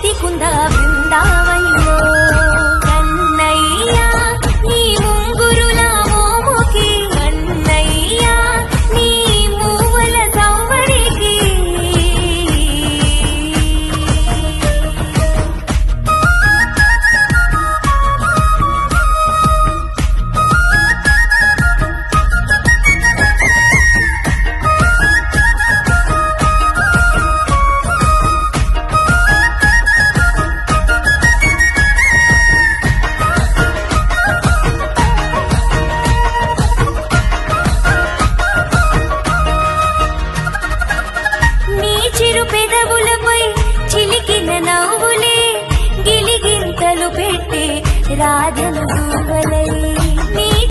వెతికుందా బృందావనిలో కన్నయ్యా నీ ముంగురుల మోముకి కన్నయ్యా నీ మూవల సవ్వడికి చిరు పెదవులపై చిలికిన నవ్వులే గిలిగింతలు పెట్టే రాజను దూవలై